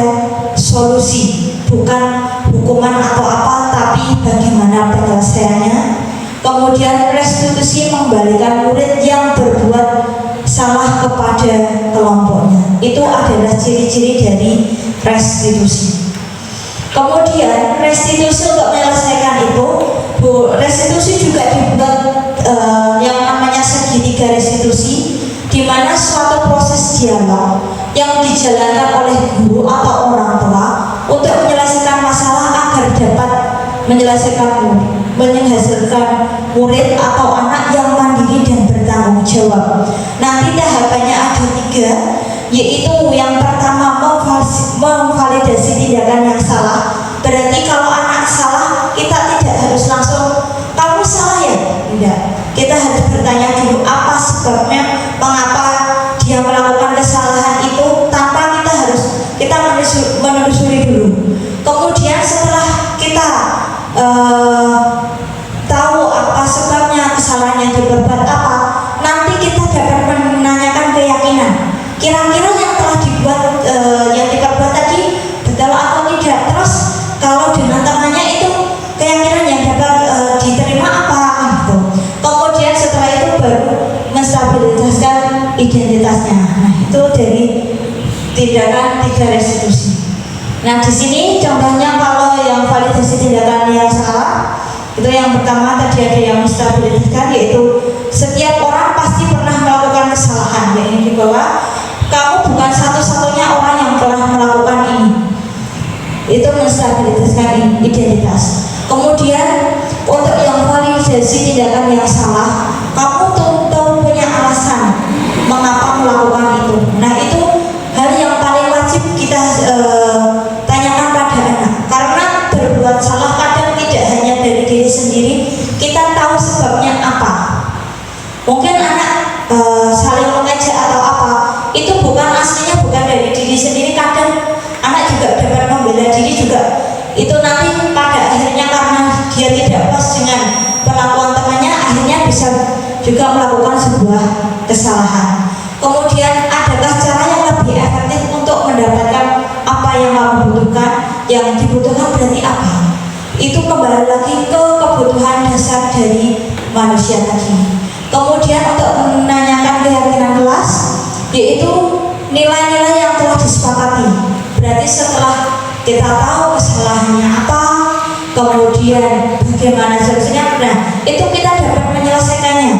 Speaker 1: solusi, bukan hukuman atau apa, tapi bagaimana penyelesaiannya. Kemudian restitusi mengembalikan murid yang berbuat salah kepada kelompoknya. Itu adalah ciri-ciri dari restitusi. Kemudian restitusi untuk menyelesaikan itu, restitusi juga dibuat yang namanya segitiga restitusi, di mana suatu proses dialog yang dijalankan oleh guru atau orang tua untuk menyelesaikan masalah agar dapat menghasilkan murid atau anak yang mandiri dan bertanggung jawab. Nanti tahapannya ada 3, yaitu yang pertama memvalidasi tindakan yang salah. Berarti kalau anak salah kita tidak harus langsung kamu salah ya, tidak. Kita harus bertanya dulu apa sebabnya, mengapa dia melakukan kesalahan itu, tanpa kita menelusuri dulu. Kemudian setelah kita tahu apa sebabnya kesalahan yang diperbuat apa, nanti kita dapat menanyakan keyakinan. Kira-kira yang telah dibuat yang diperbuat tadi betul atau tidak. Terus kalau dengan temannya itu keyakinan yang dapat diterima apa gitu. Kemudian setelah itu baru menstabilisasikan identitasnya. Nah itu dari tindakan 3 restitusi. Nah di sini contohnya kalau yang validasi tindakan yang salah itu yang pertama tadi ada yang menstabilisasikan, yaitu setiap orang pasti pernah melakukan kesalahan. Ya, ini di bawah, kamu bukan satu-satunya orang yang telah melakukan ini. Itu menstabilisasikan identitas. Kemudian untuk yang validasi tindakan yang salah, kamu tuh punya alasan mengapa melakukan itu. Nah itu bisa juga melakukan sebuah kesalahan. Kemudian adakah cara yang lebih efektif untuk mendapatkan apa yang kamu butuhkan? Yang dibutuhkan berarti apa? Itu kembali lagi ke kebutuhan dasar dari manusia tadi. Kemudian untuk menanyakan keyakinan kelas, yaitu nilai-nilai yang telah disepakati. Berarti setelah kita tahu kesalahannya apa, kemudian bagaimana solusinya, nah itu kita dapat menyelesaikannya.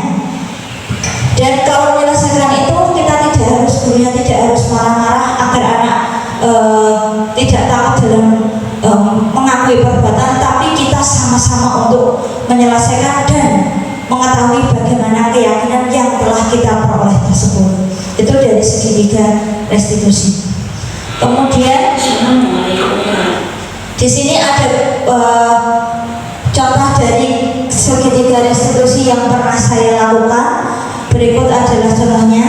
Speaker 1: Dan kalau menyelesaikan itu kita tidak harus, gurunya tidak harus marah-marah agar anak tidak takut dalam mengakui perbuatan, tapi kita sama-sama untuk menyelesaikan dan mengetahui bagaimana keyakinan yang telah kita peroleh tersebut. Itu dari segitiga restitusi. Kemudian di sini ada contoh dari segitiga restitusi yang pernah saya lakukan. Berikut adalah contohnya.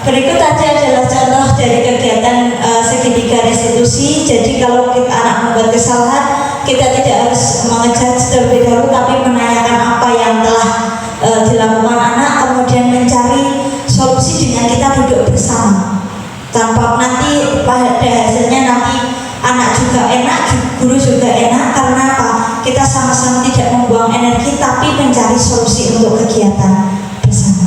Speaker 1: Berikut tadi adalah contoh dari kegiatan segitiga restitusi. Jadi kalau kita anak membuat kesalahan, kita tidak harus mengejar terlebih dahulu, tapi menanyakan dengan kita duduk bersama, tanpa nanti pada hasilnya nanti anak juga enak, guru juga enak. Karena apa? Kita sama-sama tidak membuang energi, tapi mencari solusi untuk kegiatan bersama.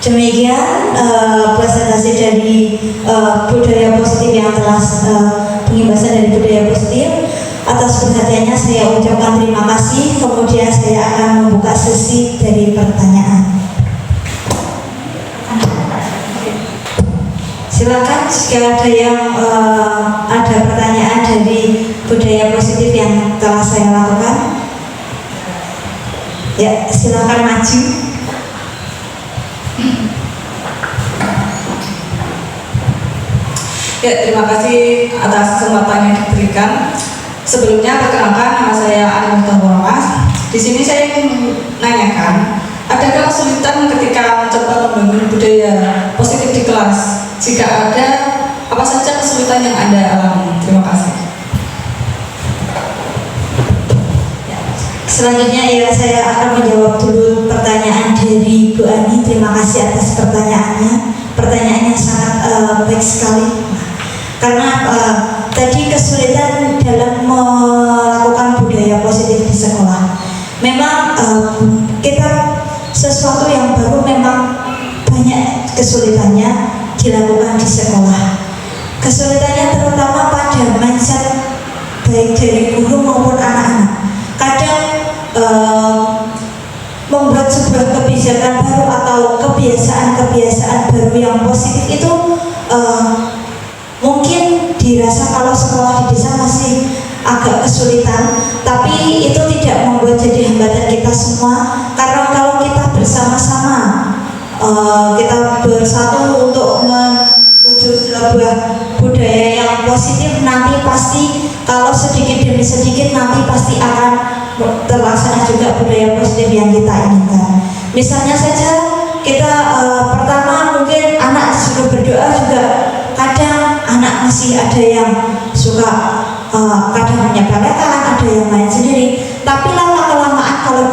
Speaker 1: Demikian presentasi dari budaya positif yang telah pengibasan dari budaya positif. Atas perhatiannya saya ucapkan terima kasih. Kemudian saya akan membuka sesi dari pertanyaan. Silakan jika ada yang ada pertanyaan dari budaya positif yang telah saya lakukan. Ya, silakan maju.
Speaker 3: Ya, terima kasih atas kesempatan yang diberikan. Sebelumnya perkenalkan, nama saya Ani Mustafa. Di sini saya ingin menanyakan, adakah kesulitan ketika mencoba membangun budaya positif di kelas? Jika ada, apa saja kesulitan yang Anda alami? Terima kasih.
Speaker 1: Selanjutnya ya, saya akan menjawab dulu pertanyaan dari Bu Ani. Terima kasih atas pertanyaannya. Pertanyaannya sangat baik sekali. Karena tadi kesulitan dalam melakukan budaya positif di sekolah. Memang kita sesuatu yang baru, memang banyak kesulitannya dilakukan di sekolah. Kesulitannya terutama pada mindset baik dari guru maupun anak-anak. Kadang membuat sebuah kebijakan baru atau kebiasaan-kebiasaan baru yang positif itu mungkin dirasa kalau sekolah di desa masih agak kesulitan, tapi itu tidak membuat jadi hambatan kita semua. Karena kalau kita bersama-sama, kita bersatu untuk menuju sebuah budaya yang positif, nanti pasti kalau sedikit demi sedikit nanti pasti akan terlaksana juga budaya positif yang kita inginkan. Misalnya saja kita pertama mungkin anak disuruh berdoa juga, kadang anak masih ada yang suka kadang menyepelekan, ada yang main sendiri. Tapi lama-kelamaan kalau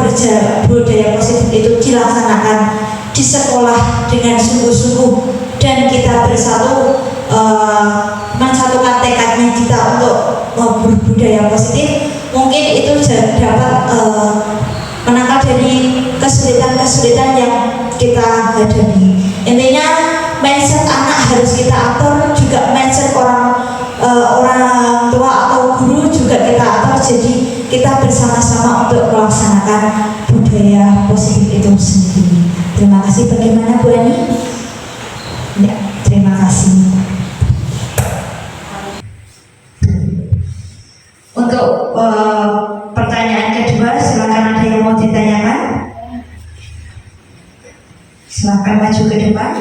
Speaker 1: budaya positif itu dilaksanakan di sekolah dengan sungguh-sungguh dan kita bersatu mensatukan tekadnya kita untuk berbudaya positif, mungkin itu dapat menangkal dari kesulitan-kesulitan yang kita hadapi. Intinya mindset anak harus kita atur, juga mindset orang tua atau guru juga kita atur. Jadi kita bersama-sama untuk melaksanakan budaya positif itu sendiri. Terima kasih. Bagaimana Bu Ani? Ya, terima kasih. Untuk pertanyaan kedua, silakan, ada yang mau ditanyakan? Silakan maju ke depan.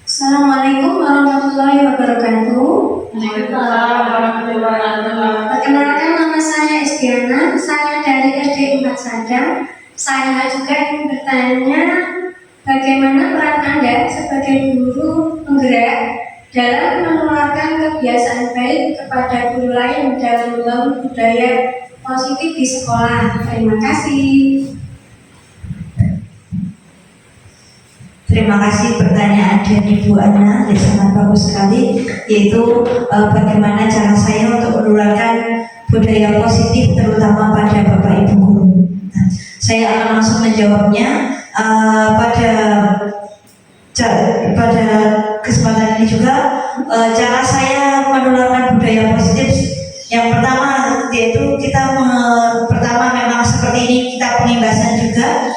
Speaker 4: Assalamualaikum warahmatullahi wabarakatuh.
Speaker 2: Waalaikumsalam warahmatullahi wabarakatuh.
Speaker 4: Perkenalkan, nama saya Estiana. Saya dari SD 4 Sadang. Saya juga ingin bertanya, bagaimana peran Anda sebagai guru penggerak dalam menularkan kebiasaan baik kepada guru lain dalam membangun budaya positif di sekolah. Terima kasih.
Speaker 1: Terima kasih pertanyaan dari Bu Ana, sangat bagus sekali, yaitu bagaimana cara saya untuk menularkan budaya positif terutama pada Bapak Ibu guru. Nah, saya akan langsung menjawabnya. Pada kesempatan ini juga cara saya menularkan budaya positif yang pertama yaitu pertama memang seperti ini, kita pengibasan juga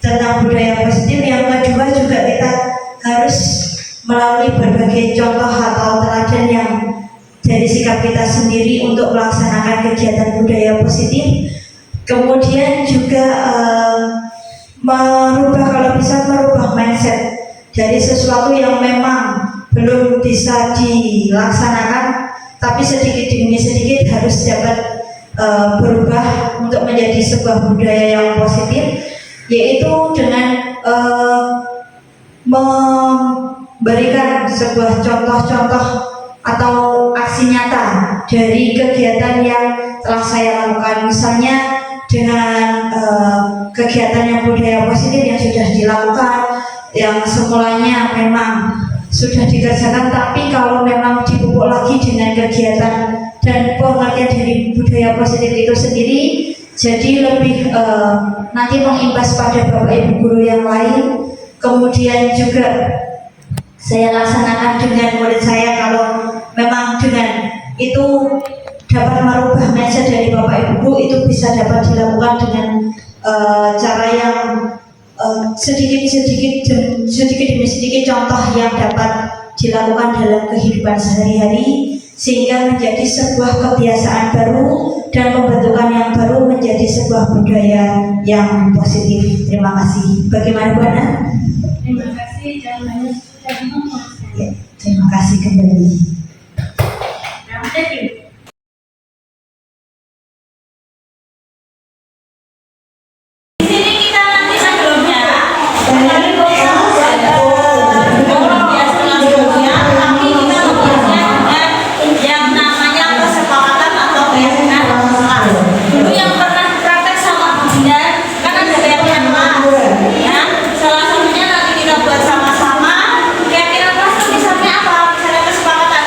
Speaker 1: tentang budaya positif. Yang kedua juga kita harus melalui berbagai contoh atau teladan yang dari sikap kita sendiri untuk melaksanakan kegiatan budaya positif. Kemudian juga kalau bisa merubah mindset dari sesuatu yang memang belum bisa dilaksanakan, tapi sedikit demi sedikit harus dapat berubah untuk menjadi sebuah budaya yang positif, yaitu dengan berikan sebuah contoh-contoh atau aksi nyata dari kegiatan yang telah saya lakukan, misalnya dengan kegiatan yang budaya positif yang sudah dilakukan, yang semulanya memang sudah dikerjakan, tapi kalau memang dipupuk lagi dengan kegiatan dan pengertian dari budaya positif itu sendiri, jadi lebih nanti mengimbas pada Bapak Ibu guru yang lain. Kemudian juga saya laksanakan dengan murid saya, kalau memang dengan itu dapat merubah mindset dari Bapak Ibu guru, itu bisa dapat dilakukan dengan cara yang sedikit demi sedikit contoh yang dapat dilakukan dalam kehidupan sehari-hari, sehingga menjadi sebuah kebiasaan baru dan pembentukan yang baru menjadi sebuah budaya yang positif. Terima kasih. Bagaimana Bu Ana?
Speaker 4: Terima kasih dan banyak sudah ngomong.
Speaker 1: Ya, terima kasih kembali.
Speaker 4: Thank you.
Speaker 2: Di sini kita nanti sebelumnya tapi kita membahasnya dengan yang namanya kesepakatan atau keyakinan kelas. Dulu yang pernah praktek sama Bidan kan ada keyakinan kelas, ya. Salah satunya nanti kita buat sama-sama. Keyakinan kelas itu misalnya apa? Misalnya kesepakatan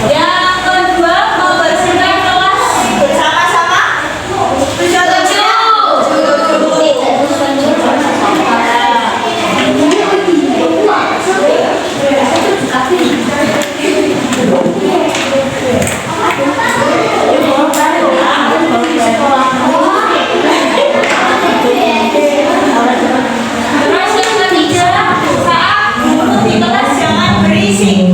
Speaker 2: Yang kedua, membersihkan kelas bersama-sama. Setuju? Terus yang ketiga, saat guru di kelas jangan berisik.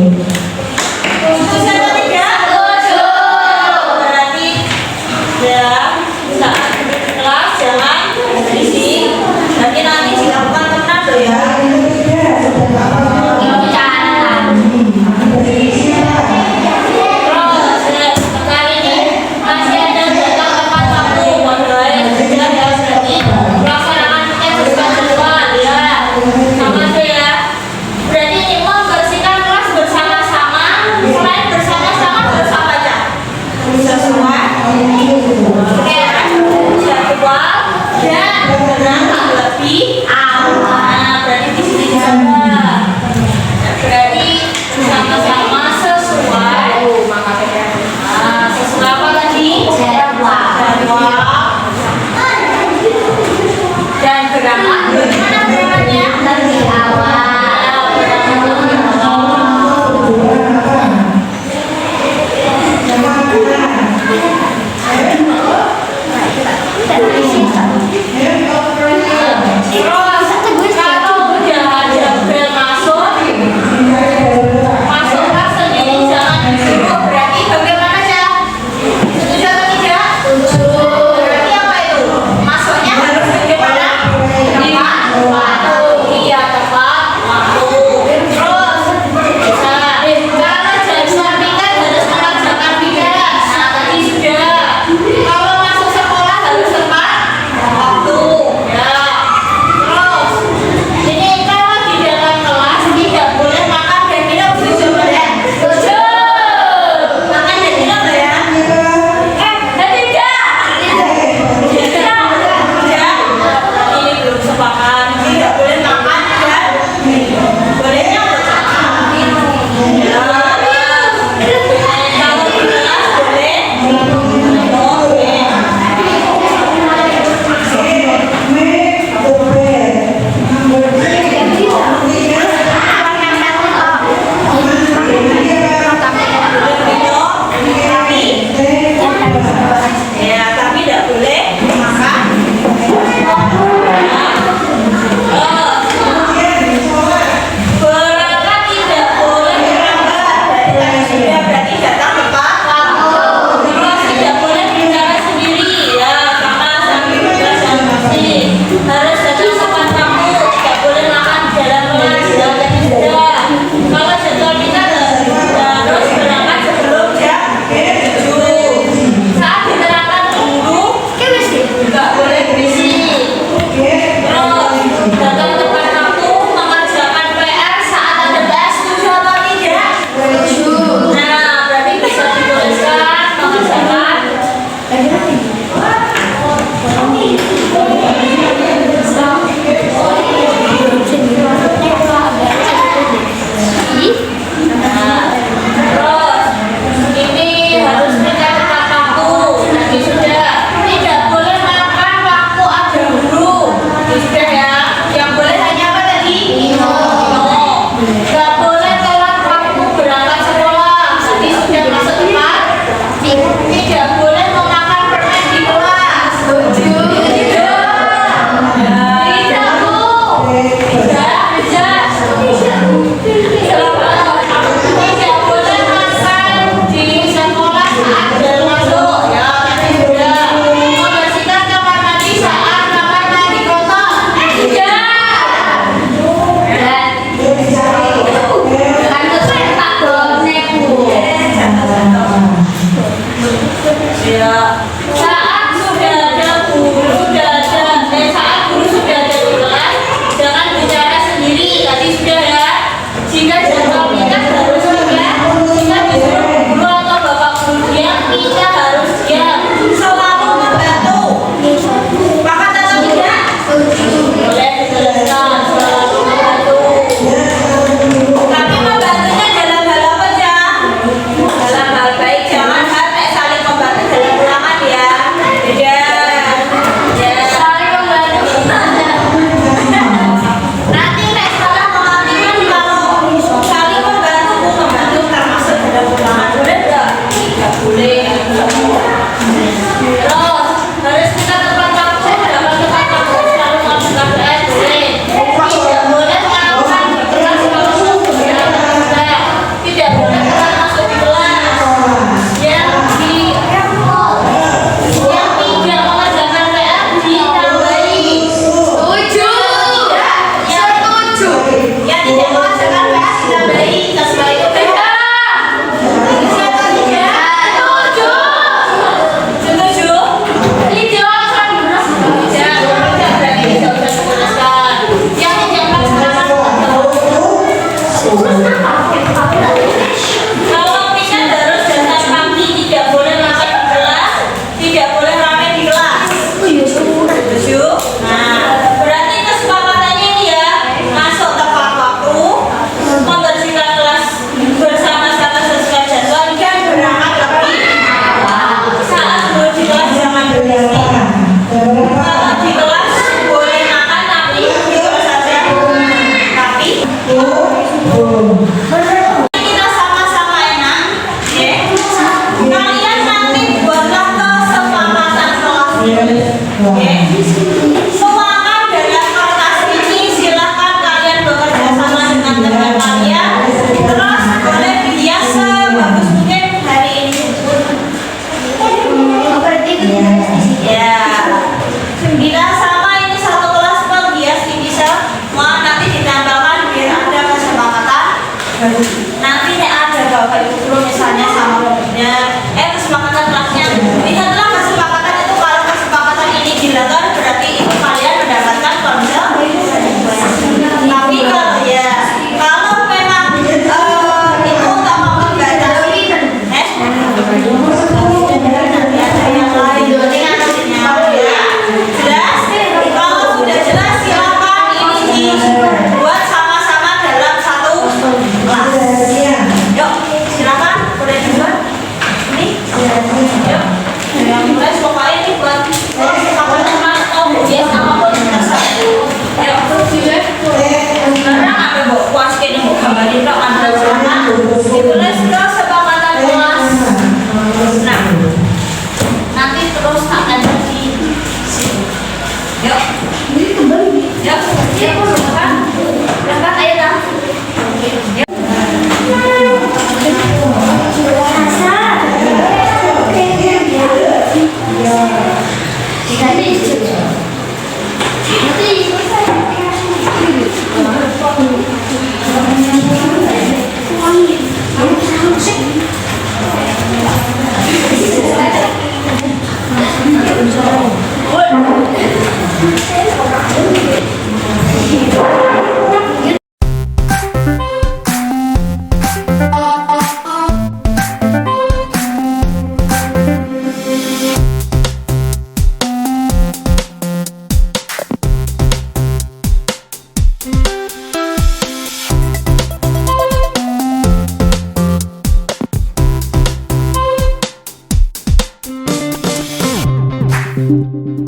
Speaker 5: Thank you.